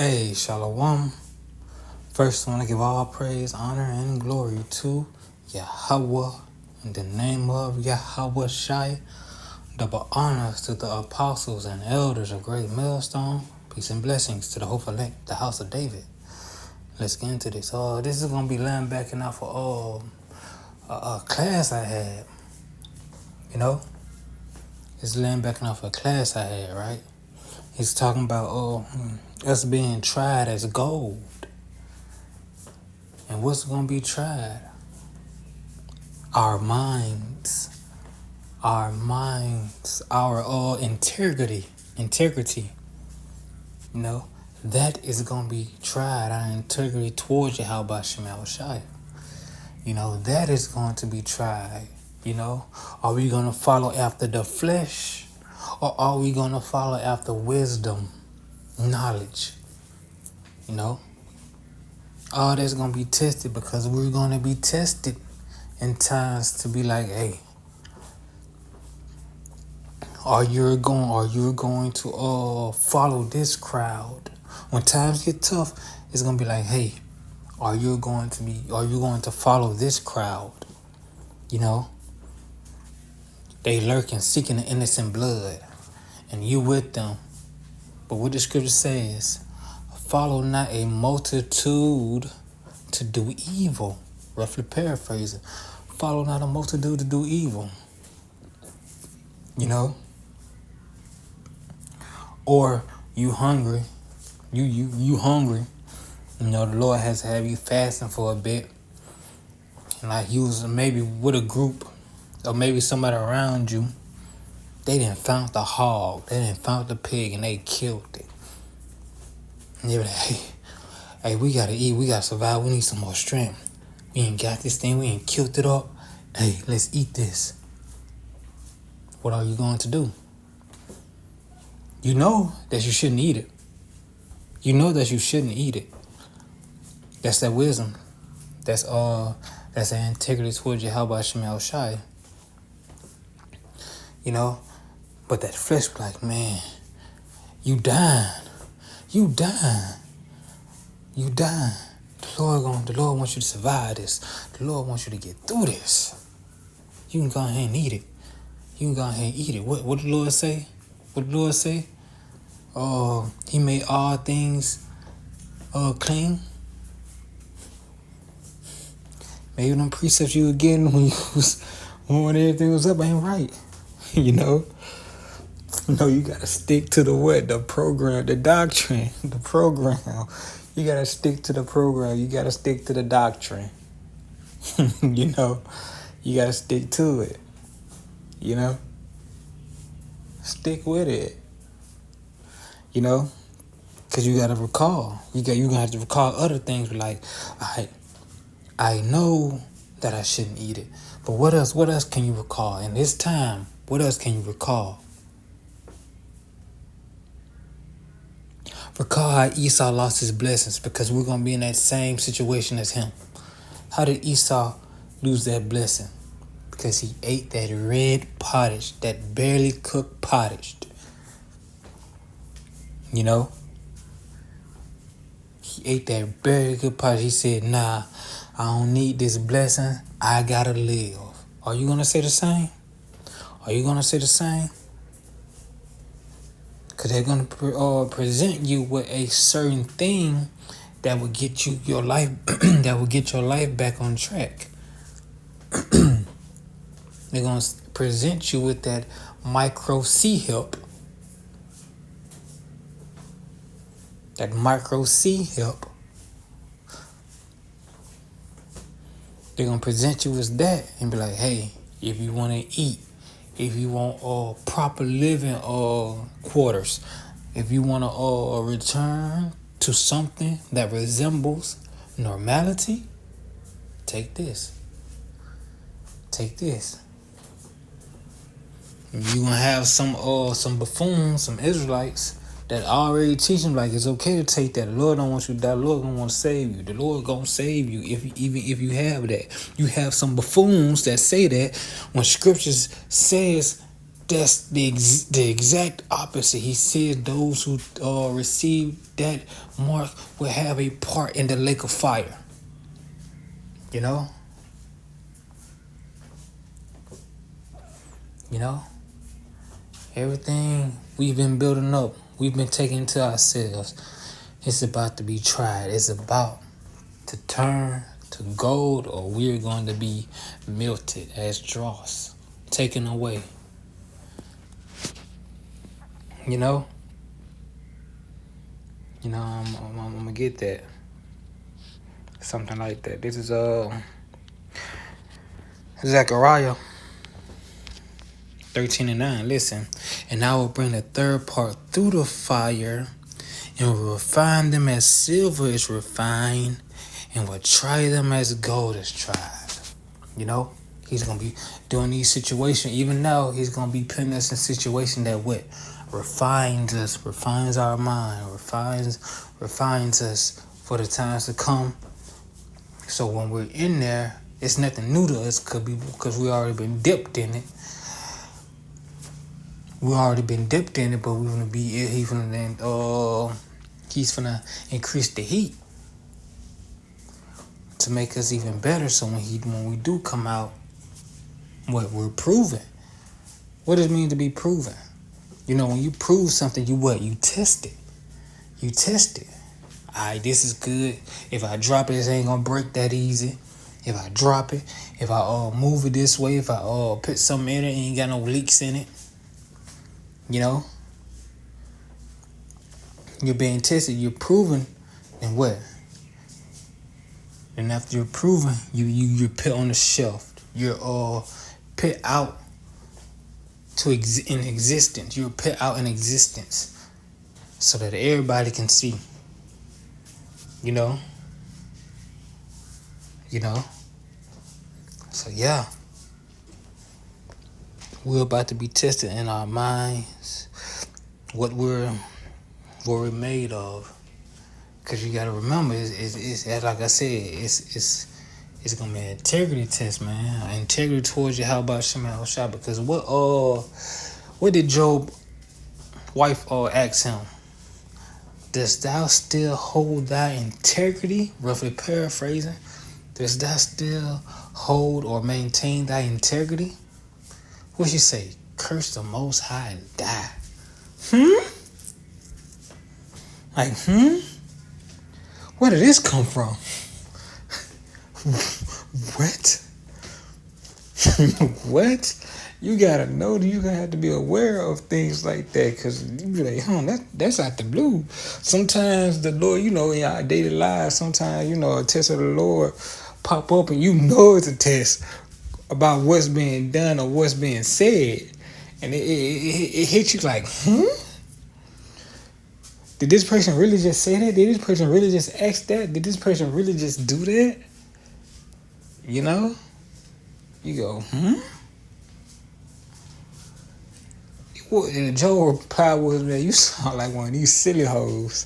Hey, Shalom. First, I want to give all praise, honor, and glory to Yahweh in the name of Yahweh Shai. Double honors to the apostles and elders of Great Millstone. Peace and blessings to the hope elect, the house of David. Let's get into this. This is going to be laying back and off of a class I had. It's laying back and off a class I had, right? He's talking about us being tried as gold. And what's going to be tried? Our minds, our integrity. That is going to be tried. Our integrity towards Yahweh Shemel Shai. That is going to be tried. Are we going to follow after the flesh, or are we going to follow after wisdom, knowledge? All that's going to be tested, because we're going to be tested in times to be like, hey, are you going to follow this crowd? When times get tough, it's going to be like, hey, are you going to follow this crowd? They lurking, seeking the innocent blood, and you with them. But what the scripture says, follow not a multitude to do evil. Roughly paraphrasing. Follow not a multitude to do evil. Or you hungry. You hungry. The Lord has to have you fasting for a bit. And like you was maybe with a group, or maybe somebody around you, they didn't found the hog, they didn't found the pig, and they killed it. And they were like, hey, we gotta eat, we gotta survive, we need some more strength. We ain't got this thing, we ain't killed it up. Hey, let's eat this. What are you going to do? You know that you shouldn't eat it. You know that you shouldn't eat it. That's that wisdom. That's that integrity towards Yahweh Shemel Shai. But that flesh be like, man, you dying. The Lord wants you to survive this. The Lord wants you to get through this. You can go ahead and eat it. What the Lord say? He made all things clean. Maybe them precepts you were getting when everything was up ain't right. You gotta stick to the program, the doctrine, the program. You gotta stick to the program. You gotta stick to the doctrine. You gotta stick to it. Stick with it. Because you gotta recall. You're gonna have to recall other things like, I know that I shouldn't eat it. But what else can you recall? In this time, what else can you recall? Recall how Esau lost his blessings, because we're going to be in that same situation as him. How did Esau lose that blessing? Because he ate that red pottage, that barely cooked pottage. He ate that barely cooked pottage. He said, nah, I don't need this blessing. I got to live. Are you going to say the same? Because they're going to present you with a certain thing that will get you your life, that will get your life back on track. They're going to present you with that micro C help. That micro C help. They're going to present you with that and be like, hey, if you want to eat, if you want proper living quarters, if you want to return to something that resembles normality, take this. You're going to have some buffoons, some Israelites that already teach them like it's okay to take that. The Lord don't want you to die. The Lord going to want to save you. The Lord going to save you even if you have that. You have some buffoons that say that when scriptures says That's the exact opposite. He said those who receive that mark will have a part in the lake of fire. You know? You know? Everything we've been building up, we've been taking to ourselves, it's about to be tried. It's about to turn to gold, or we're going to be melted as dross, taken away. You know? I'm gonna get that. Something like that. This is Zechariah 13:9. Listen, and I will bring the third part through the fire, and will refine them as silver is refined, and will try them as gold is tried. You know, he's gonna be doing these situations. Even now, he's gonna be putting us in situations that what refines us, refines our mind, refines us for the times to come. So when we're in there, it's nothing new to us because we already been dipped in it. We already been dipped in it, but we're gonna be he's gonna increase the heat to make us even better. So when we do come out, we're proven. What does it mean to be proven? When you prove something, you test it. You test it. Alright, this is good. If I drop it, this ain't gonna break that easy. If I drop it, if I move it this way, if I put something in it, ain't got no leaks in it. You're being tested, you're proven, and what? And after you're proven, you're put on the shelf. You're put out in existence. You're put out in existence so that everybody can see. So yeah, we're about to be tested in our minds, what we're made of. Cause you gotta remember, it's like I said, it's gonna be an integrity test, man. Integrity towards you. How about Shemal Shah? Because what did Job's wife ask him? Dost thou still hold thy integrity? Roughly paraphrasing. Dost thou still hold or maintain thy integrity? What she say? Curse the Most High and die. Like, where did this come from? What? What? You gotta know that you gotta have to be aware of things like that, because you be like, that's out the blue. Sometimes the Lord, in our daily lives, sometimes, a test of the Lord pop up and it's a test about what's being done or what's being said. And it hits you like, Did this person really just say that? Did this person really just ask that? Did this person really just do that? You go, What the Joe reply was, man, you sound like one of these silly hoes.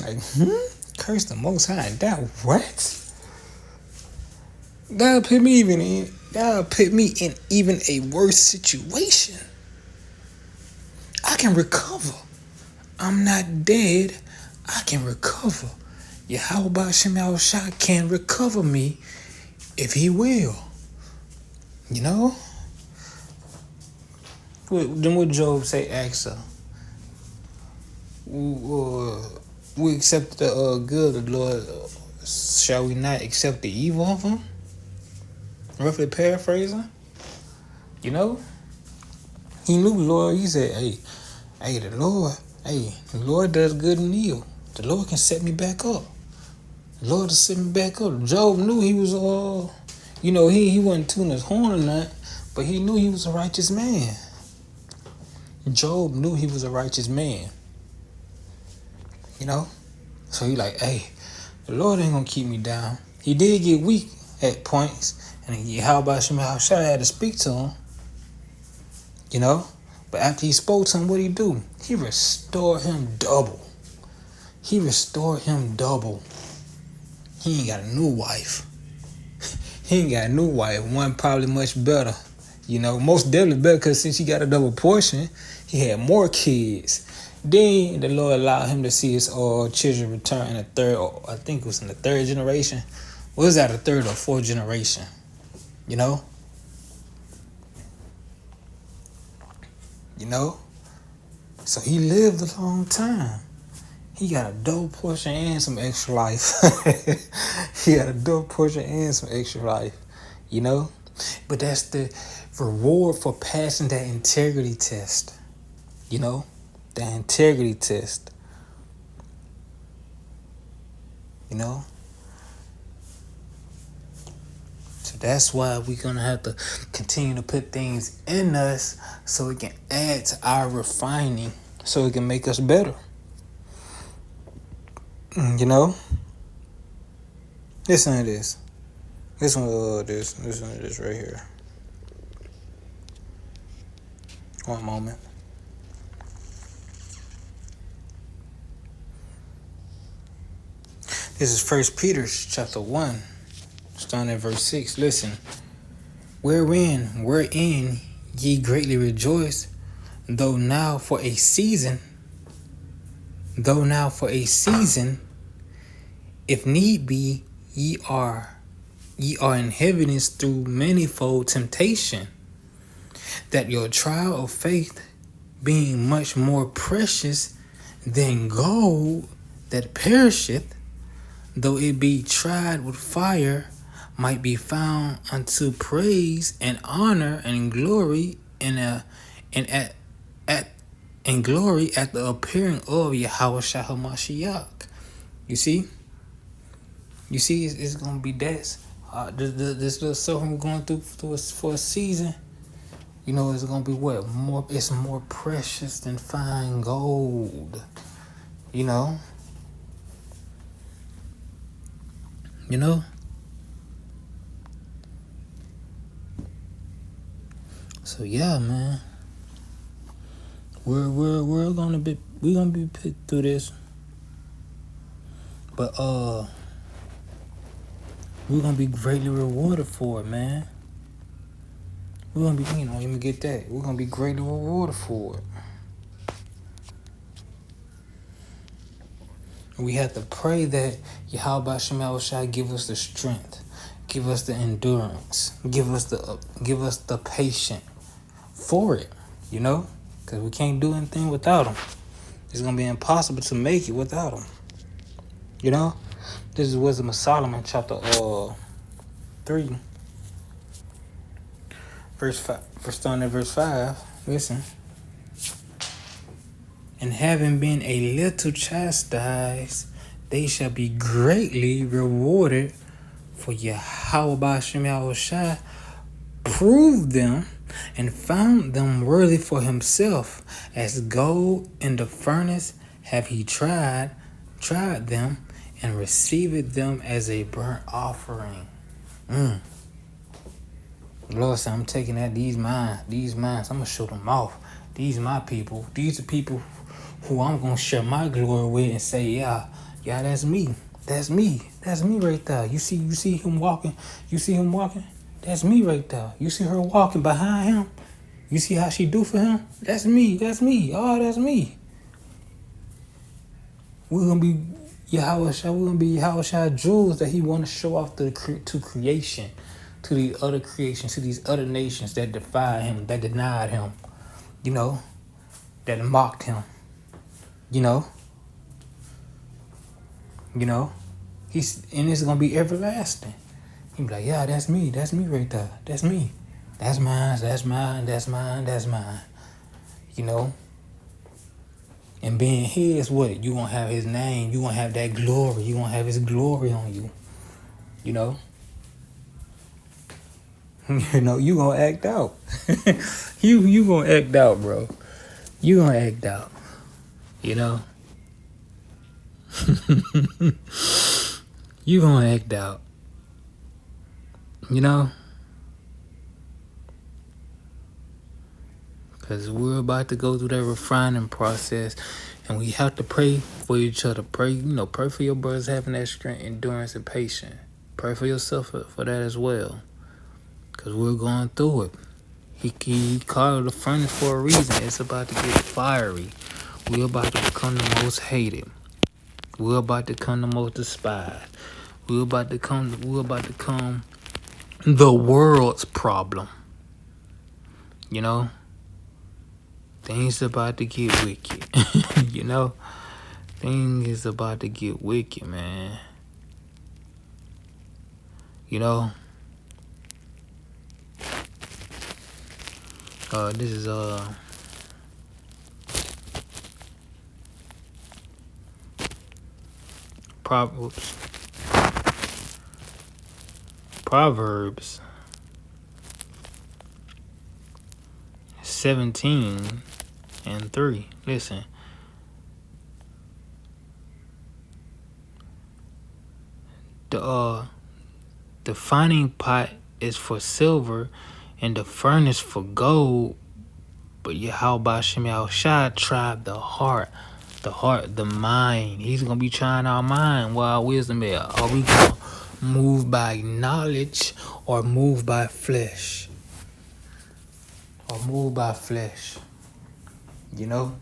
Like, curse the Most High and die. What? God put me in even a worse situation. I can recover. I'm not dead. I can recover. Yahweh Shemal Shah can recover me if he will. Then what Job say? Ask her. We accept the good of the Lord. Shall we not accept the evil of him? Roughly paraphrasing. He knew the Lord. He said, the Lord does good and evil. The Lord can set me back up. The Lord will set me back up. Job knew he was he wasn't tooting his horn or not, but he knew he was a righteous man. Job knew he was a righteous man. So he like, the Lord ain't gonna keep me down. He did get weak at points, and how about Shemal Shah had to speak to him. But after he spoke to him, what did he do? He restored him double. He ain't got a new wife. He ain't got a new wife. One probably much better. You know, most definitely better because since he got a double portion, he had more kids. Then the Lord allowed him to see his children return in the third, or I think it was in the third generation. Was that a third or fourth generation? You know? You know? So he lived a long time. He got a double portion and some extra life. He got a double portion and some extra life. You know? But that's the reward for passing that integrity test. You know? That integrity test. You know? So that's why we're going to have to continue to put things in us so it can add to our refining, so it can make us better. You know? Listen to this. Listen to this right here. One moment. This is 1 Peter chapter 1, starting at verse 6. Listen. Wherein ye greatly rejoice, though now for a season, if need be, ye are in heaviness through manifold temptation, that your trial of faith, being much more precious than gold that perisheth, though it be tried with fire, might be found unto praise and honor and glory at the appearing of Yahushua HaMashiach. You see, it's gonna be that. This little suffering we're going through for a season. You know, it's gonna be what more? It's more precious than fine gold. You know. So yeah, man. We're gonna be put through this, but we're gonna be greatly rewarded for it, man. We're gonna be, let me get that. We're gonna be greatly rewarded for it. We have to pray that Yahweh Shall give us the strength, give us the endurance, give us the patience for it, because we can't do anything without him. It's gonna be impossible to make it without him. This is Wisdom of Solomon, chapter 3, verse 5. Starting at verse 5. Listen. And having been a little chastised, they shall be greatly rewarded. For Yahweh Shai proved them and found them worthy for himself. As gold in the furnace have he tried them, and received them as a burnt offering. Lord said, I'm taking these mines. I'm going to show them off. These my people. These are people who I'm going to share my glory with and say, yeah, that's me. That's me right there. You see him walking? That's me right there. You see her walking behind him? You see how she do for him? That's me. Oh, that's me. We're going to be Yahweh Shai jewels that he want to show off to creation, to the other creations, to these other nations that defied him, that denied him, that mocked him, he's, and it's going to be everlasting. He'll be like, yeah, that's me right there. That's me. That's mine. And being his, what? You gonna have his name. You gonna have that glory. You gonna have his glory on you. You gonna act out. you gonna act out, bro. You gonna act out. You gonna act out. Because we're about to go through that refining process, and we have to pray for each other. Pray for your brothers having that strength, endurance, and patience. Pray for yourself for that as well. Because we're going through it. He called it a furnace for a reason. It's about to get fiery. We're about to become the most hated. We're about to become the most despised. We're about to become the world's problem. You know? Things about to get wicked. You know? Things is about to get wicked, man. You know? This is Proverbs 17:3. Listen. The finding pot is for silver and the furnace for gold, but Yahweh Shem Yahushua tried the heart, the mind. He's gonna be trying our mind while our wisdom is. Are we gonna move by knowledge or move by flesh? Or move by flesh? You know?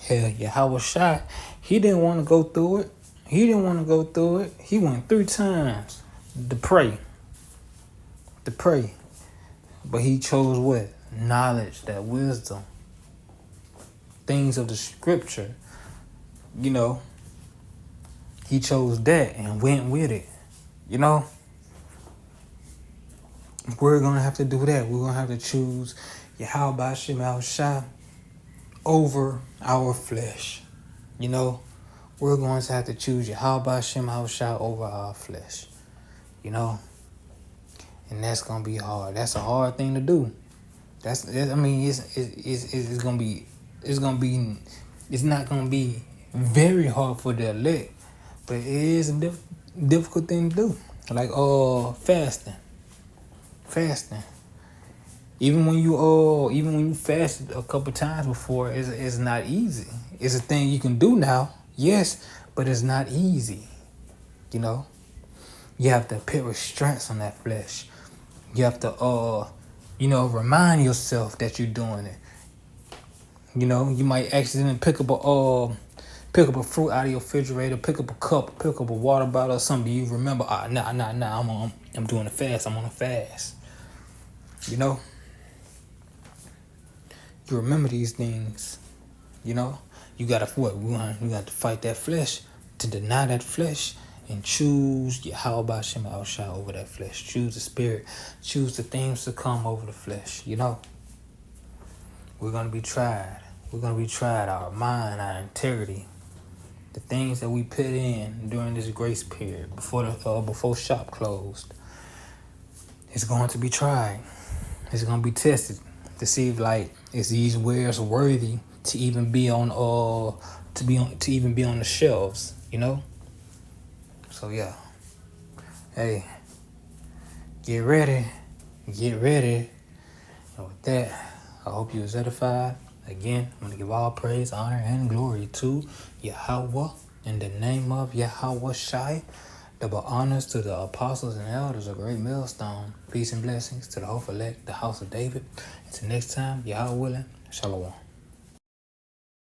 Hell, Yahushua, he didn't want to go through it. He went 3 times to pray. But he chose what? Knowledge, that wisdom. Things of the scripture. You know, he chose that and went with it. You know? We're going to have to do that. We're going to have to choose Yahweh Shem Yahushua over our flesh. You know? We're going to have to choose Yahweh Shem Yahushua over our flesh. You know? And that's going to be hard. That's a hard thing to do. It's not going to be very hard for the elect, but it is a difficult thing to do. Like fasting. Even when you fasted a couple times before, it's not easy. It's a thing you can do now, yes, but it's not easy. You know, you have to put restraints on that flesh. You have to remind yourself that you're doing it. You know, you might accidentally pick up a fruit out of your refrigerator, pick up a cup, pick up a water bottle or something. You remember, I'm doing a fast. I'm on a fast. You know, you remember these things. You know, you gotta We got to fight that flesh, to deny that flesh, and choose Yahweh Shem Yahushua over that flesh. Choose the spirit. Choose the things to come over the flesh. You know, we're gonna be tried. Our mind, our integrity, the things that we put in during this grace period before shop closed. It's going to be tried. It's going to be tested to see if is these wares worthy to even be on the shelves. You know. So yeah. Hey, get ready. And with that, I hope you was edified. Again, I'm going to give all praise, honor, and glory to Yahweh in the name of Yahweh Shai. Double honors to the apostles and elders of Great Millstone. Peace and blessings to the hope elect, the house of David. Until next time, Yahweh willing, Shalom.